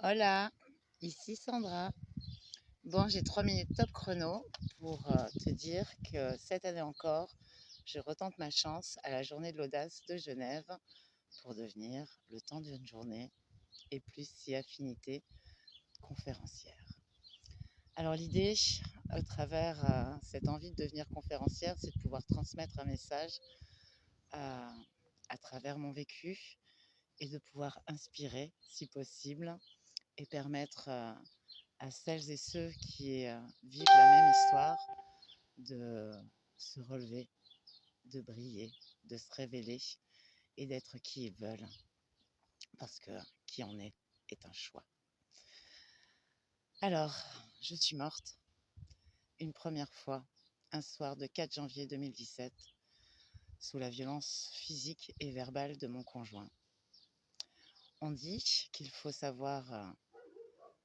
Hola, ici Sandra. Bon, j'ai 3 minutes top chrono pour te dire que cette année encore, je retente ma chance à la journée de l'audace de Genève pour devenir, le temps d'une journée et plus si affinité, conférencière. Alors l'idée, au travers cette envie de devenir conférencière, c'est de pouvoir transmettre un message à, à travers mon vécu et de pouvoir inspirer, si possible, et permettre à celles et ceux qui vivent la même histoire de se relever, de briller, de se révéler et d'être qui ils veulent. Parce que qui on est un choix. Alors, je suis morte une première fois, un soir de 4 janvier 2017, sous la violence physique et verbale de mon conjoint. On dit qu'il faut savoir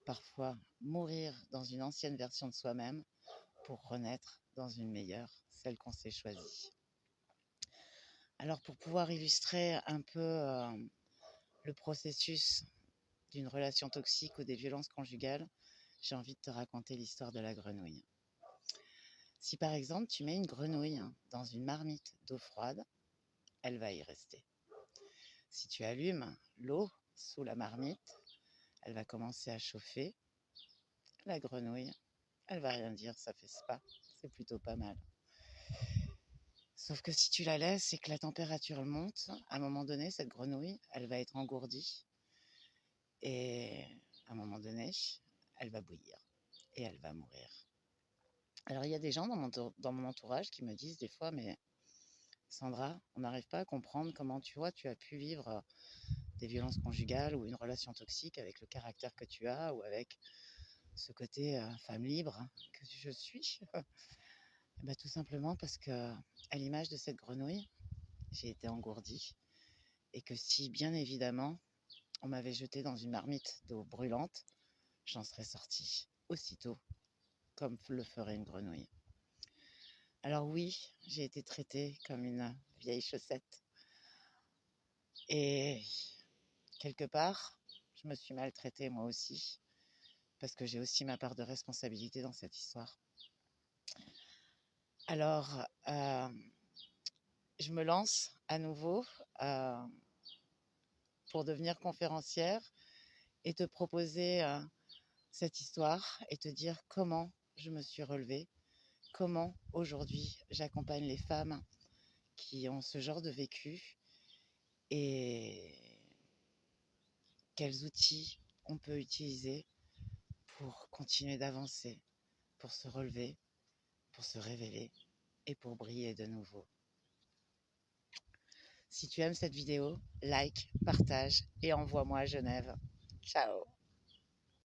parfois mourir dans une ancienne version de soi-même pour renaître dans une meilleure, celle qu'on s'est choisie. Alors pour pouvoir illustrer un peu le processus d'une relation toxique ou des violences conjugales, j'ai envie de te raconter l'histoire de la grenouille. Si par exemple tu mets une grenouille dans une marmite d'eau froide, elle va y rester. Si tu allumes l'eau sous la marmite, elle va commencer à chauffer. La grenouille, elle va rien dire, ça fait spa, c'est plutôt pas mal. Sauf que si tu la laisses et que la température monte, à un moment donné, cette grenouille, elle va être engourdie. Et à un moment donné, elle va bouillir et elle va mourir. Alors il y a des gens dans mon entourage qui me disent des fois, mais Sandra, on n'arrive pas à comprendre comment tu as pu vivre des violences conjugales ou une relation toxique avec le caractère que tu as ou avec ce côté femme libre que je suis. Et ben, tout simplement parce que, à l'image de cette grenouille, j'ai été engourdie et que si, bien évidemment, on m'avait jetée dans une marmite d'eau brûlante, j'en serais sortie aussitôt, comme le ferait une grenouille. Alors oui, j'ai été traitée comme une vieille chaussette. Et quelque part, je me suis maltraitée moi aussi, parce que j'ai aussi ma part de responsabilité dans cette histoire. Alors, je me lance à nouveau pour devenir conférencière et te proposer cette histoire et te dire comment je me suis relevée, comment aujourd'hui j'accompagne les femmes qui ont ce genre de vécu et quels outils on peut utiliser pour continuer d'avancer, pour se relever, pour se révéler et pour briller de nouveau. Si tu aimes cette vidéo, like, partage et envoie-moi à Genève. Ciao!